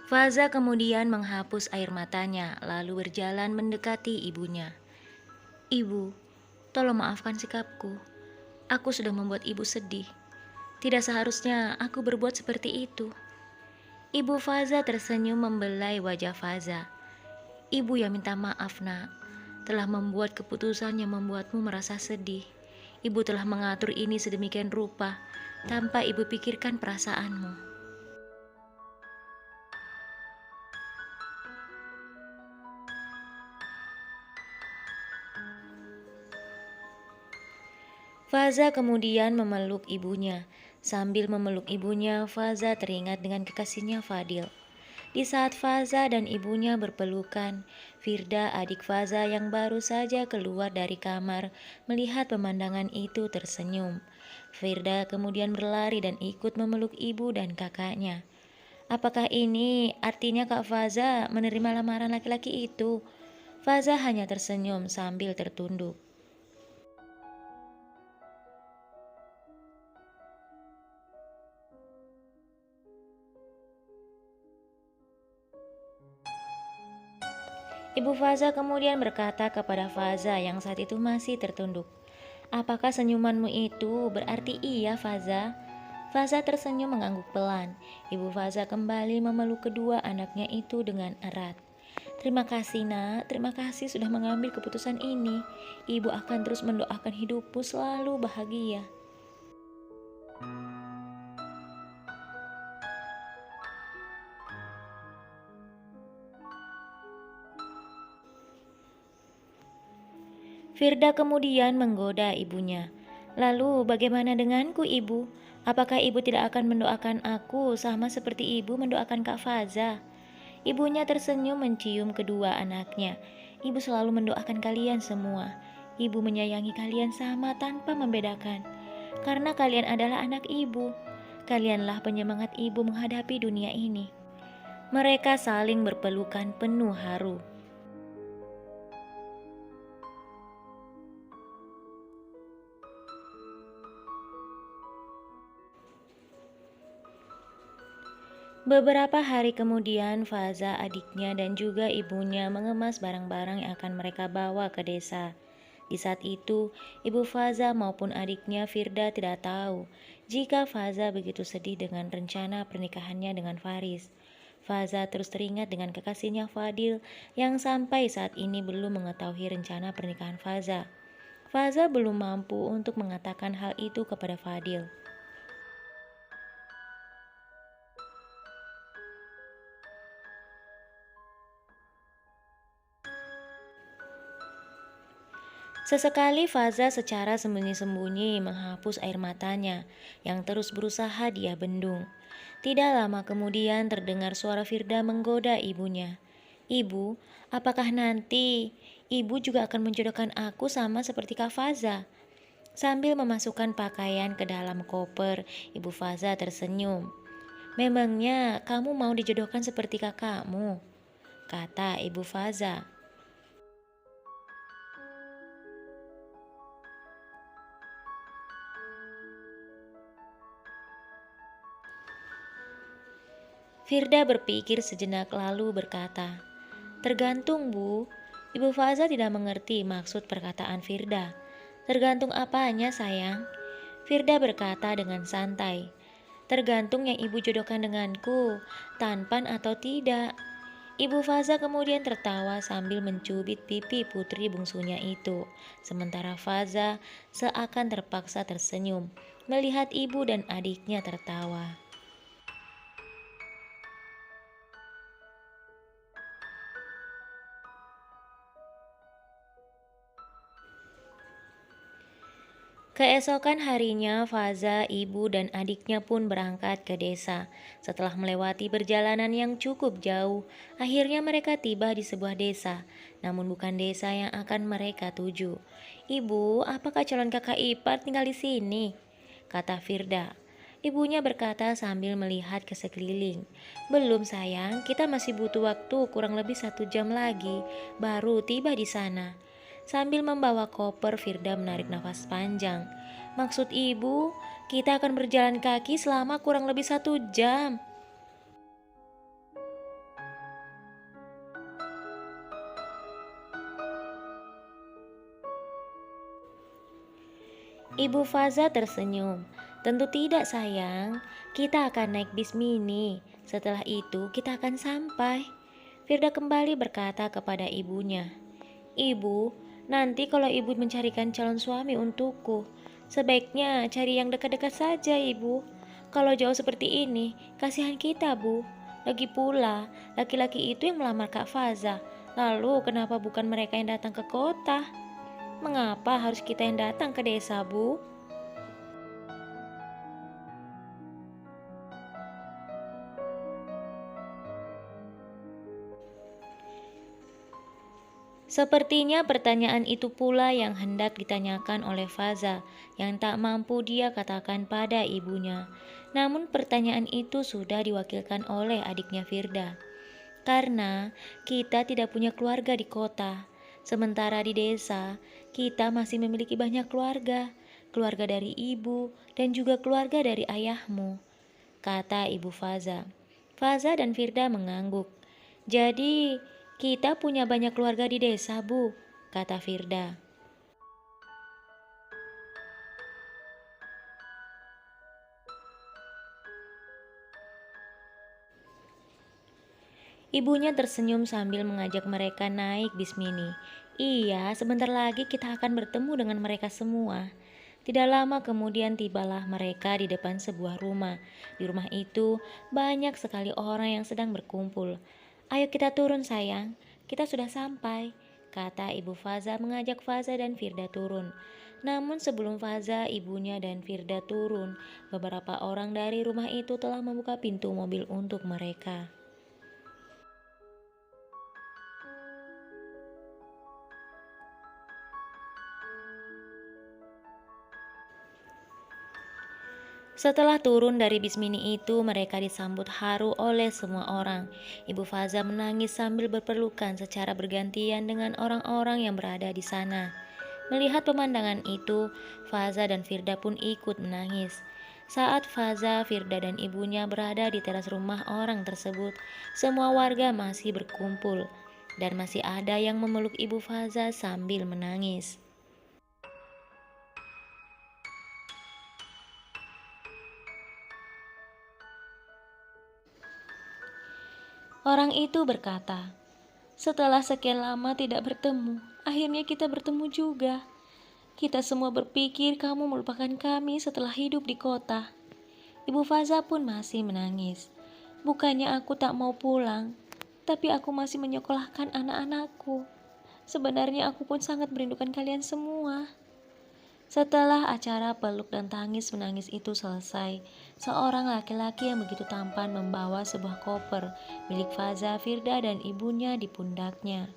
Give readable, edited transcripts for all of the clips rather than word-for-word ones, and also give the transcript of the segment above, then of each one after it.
Faza kemudian menghapus air matanya, lalu berjalan mendekati ibunya. Ibu, tolong maafkan sikapku. Aku sudah membuat ibu sedih. Tidak seharusnya aku berbuat seperti itu. Ibu Faza tersenyum membelai wajah Faza. Ibu yang minta maaf, nak. Telah membuat keputusan yang membuatmu merasa sedih. Ibu telah mengatur ini sedemikian rupa, tanpa ibu pikirkan perasaanmu. Faza kemudian memeluk ibunya. Sambil memeluk ibunya, Faza teringat dengan kekasihnya Fadil. Di saat Faza dan ibunya berpelukan, Firda, adik Faza yang baru saja keluar dari kamar, melihat pemandangan itu tersenyum. Firda kemudian berlari dan ikut memeluk ibu dan kakaknya. Apakah ini artinya Kak Faza menerima lamaran laki-laki itu? Faza hanya tersenyum sambil tertunduk. Ibu Faza kemudian berkata kepada Faza yang saat itu masih tertunduk, "Apakah senyumanmu itu berarti iya, Faza?" Faza tersenyum mengangguk pelan. Ibu Faza kembali memeluk kedua anaknya itu dengan erat. "Terima kasih, nak. Terima kasih sudah mengambil keputusan ini. Ibu akan terus mendoakan hidupmu selalu bahagia." Firda kemudian menggoda ibunya. "Lalu bagaimana denganku, Ibu? Apakah Ibu tidak akan mendoakan aku sama seperti Ibu mendoakan Kak Faza?" Ibunya tersenyum mencium kedua anaknya. "Ibu selalu mendoakan kalian semua. Ibu menyayangi kalian sama tanpa membedakan. Karena kalian adalah anak Ibu. Kalianlah penyemangat Ibu menghadapi dunia ini." Mereka saling berpelukan penuh haru. Beberapa hari kemudian, Faza, adiknya, dan juga ibunya mengemas barang-barang yang akan mereka bawa ke desa. Di saat itu, ibu Faza maupun adiknya Firda tidak tahu jika Faza begitu sedih dengan rencana pernikahannya dengan Faris. Faza terus teringat dengan kekasihnya Fadil yang sampai saat ini belum mengetahui rencana pernikahan Faza. Faza belum mampu untuk mengatakan hal itu kepada Fadil. Sesekali Faza secara sembunyi-sembunyi menghapus air matanya yang terus berusaha dia bendung. Tidak lama kemudian terdengar suara Firda menggoda ibunya. "Ibu, apakah nanti ibu juga akan menjodohkan aku sama seperti Kak Faza?" Sambil memasukkan pakaian ke dalam koper, Ibu Faza tersenyum. "Memangnya kamu mau dijodohkan seperti kakakmu?" kata Ibu Faza. Firda berpikir sejenak lalu berkata, "Tergantung, Bu." Ibu Faza tidak mengerti maksud perkataan Firda. "Tergantung apanya, sayang?" Firda berkata dengan santai. "Tergantung yang ibu jodohkan denganku, tampan atau tidak." Ibu Faza kemudian tertawa sambil mencubit pipi putri bungsunya itu. Sementara Faza seakan terpaksa tersenyum melihat ibu dan adiknya tertawa. Keesokan harinya, Faza, ibu, dan adiknya pun berangkat ke desa. Setelah melewati perjalanan yang cukup jauh, akhirnya mereka tiba di sebuah desa, namun bukan desa yang akan mereka tuju. "Ibu, apakah calon kakak ipar tinggal di sini?" kata Firda. Ibunya berkata sambil melihat ke sekeliling. "Belum, sayang, kita masih butuh waktu kurang lebih 1 jam lagi, baru tiba di sana." Sambil membawa koper, Firda menarik nafas panjang. "Maksud ibu, kita akan berjalan kaki selama kurang lebih 1 jam." Ibu Faza tersenyum. Tentu tidak sayang, kita akan naik bis mini. Setelah itu kita akan sampai. Firda kembali berkata kepada ibunya, "Ibu, nanti kalau ibu mencarikan calon suami untukku, sebaiknya cari yang dekat-dekat saja, ibu. Kalau jauh seperti ini, kasihan kita, bu. Lagi pula, laki-laki itu yang melamar Kak Faza. Lalu kenapa bukan mereka yang datang ke kota? Mengapa harus kita yang datang ke desa, bu?" Sepertinya pertanyaan itu pula yang hendak ditanyakan oleh Faza, yang tak mampu dia katakan pada ibunya. Namun pertanyaan itu sudah diwakilkan oleh adiknya Firda. Karena kita tidak punya keluarga di kota, sementara di desa kita masih memiliki banyak keluarga, keluarga dari ibu dan juga keluarga dari ayahmu, kata ibu Faza. Faza dan Firda mengangguk. Jadi, kita punya banyak keluarga di desa, Bu, kata Firda. Ibunya tersenyum sambil mengajak mereka naik bis mini. Iya, sebentar lagi kita akan bertemu dengan mereka semua. Tidak lama kemudian tibalah mereka di depan sebuah rumah. Di rumah itu banyak sekali orang yang sedang berkumpul. "Ayo kita turun sayang, kita sudah sampai," kata ibu Faza mengajak Faza dan Firda turun. Namun sebelum Faza, ibunya dan Firda turun, beberapa orang dari rumah itu telah membuka pintu mobil untuk mereka. Setelah turun dari bis mini itu, mereka disambut haru oleh semua orang. Ibu Faza menangis sambil berpelukan secara bergantian dengan orang-orang yang berada di sana. Melihat pemandangan itu, Faza dan Firda pun ikut menangis. Saat Faza, Firda dan ibunya berada di teras rumah orang tersebut, semua warga masih berkumpul dan masih ada yang memeluk ibu Faza sambil menangis. Orang itu berkata, "Setelah sekian lama tidak bertemu, akhirnya kita bertemu juga. Kita semua berpikir kamu melupakan kami setelah hidup di kota." Ibu Faza pun masih menangis. "Bukannya aku tak mau pulang, tapi aku masih menyekolahkan anak-anakku. Sebenarnya aku pun sangat merindukan kalian semua." Setelah acara peluk dan tangis menangis itu selesai, seorang laki-laki yang begitu tampan membawa sebuah koper milik Faza, Firda, dan ibunya di pundaknya.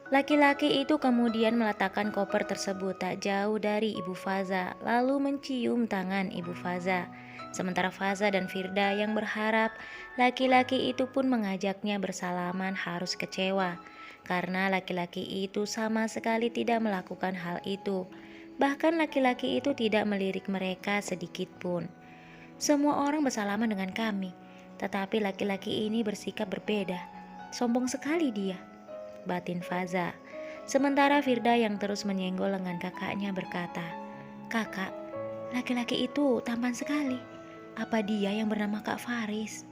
Laki-laki itu kemudian meletakkan koper tersebut tak jauh dari Ibu Faza, lalu mencium tangan Ibu Faza. Sementara Faza dan Firda yang berharap laki-laki itu pun mengajaknya bersalaman harus kecewa, karena laki-laki itu sama sekali tidak melakukan hal itu. Bahkan laki-laki itu tidak melirik mereka sedikit pun. "Semua orang bersalaman dengan kami, tetapi laki-laki ini bersikap berbeda. Sombong sekali dia," batin Faza. Sementara Firda yang terus menyenggol lengan kakaknya berkata, "Kakak, laki-laki itu tampan sekali. Apa dia yang bernama Kak Faris?"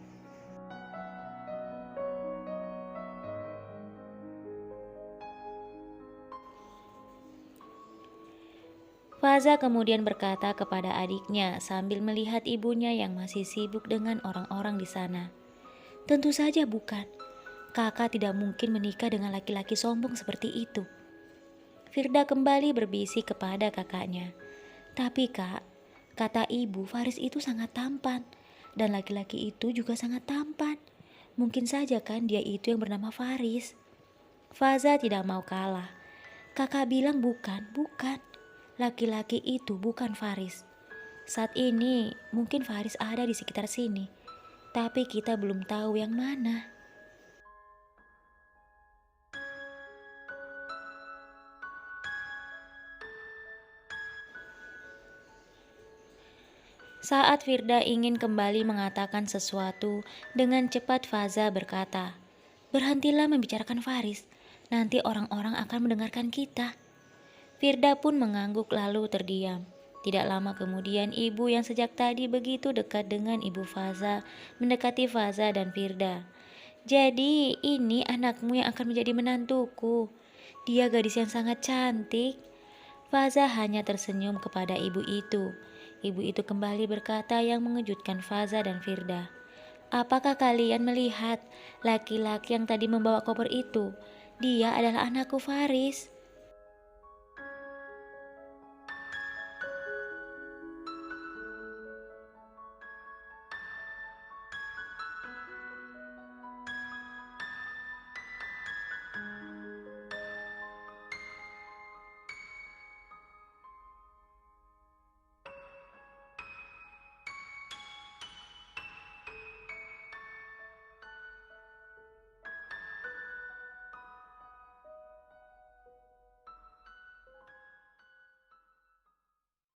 Faza kemudian berkata kepada adiknya sambil melihat ibunya yang masih sibuk dengan orang-orang di sana, "Tentu saja bukan. Kakak tidak mungkin menikah dengan laki-laki sombong seperti itu." Firda kembali berbisik kepada kakaknya, "Tapi kak, kata ibu Faris itu sangat tampan, dan laki-laki itu juga sangat tampan. Mungkin saja kan dia itu yang bernama Faris." Faza tidak mau kalah. "Kakak bilang bukan, bukan. Laki-laki itu bukan Faris. Saat ini mungkin Faris ada di sekitar sini, tapi kita belum tahu yang mana." Saat Firda ingin kembali mengatakan sesuatu, dengan cepat Faza berkata, "Berhentilah membicarakan Faris, nanti orang-orang akan mendengarkan kita." Firda pun mengangguk lalu terdiam. Tidak lama kemudian ibu yang sejak tadi begitu dekat dengan ibu Faza mendekati Faza dan Firda. "Jadi ini anakmu yang akan menjadi menantuku. Dia gadis yang sangat cantik." Faza hanya tersenyum kepada ibu itu. Ibu itu kembali berkata yang mengejutkan Faza dan Firda. "Apakah kalian melihat laki-laki yang tadi membawa koper itu? Dia adalah anakku Faris."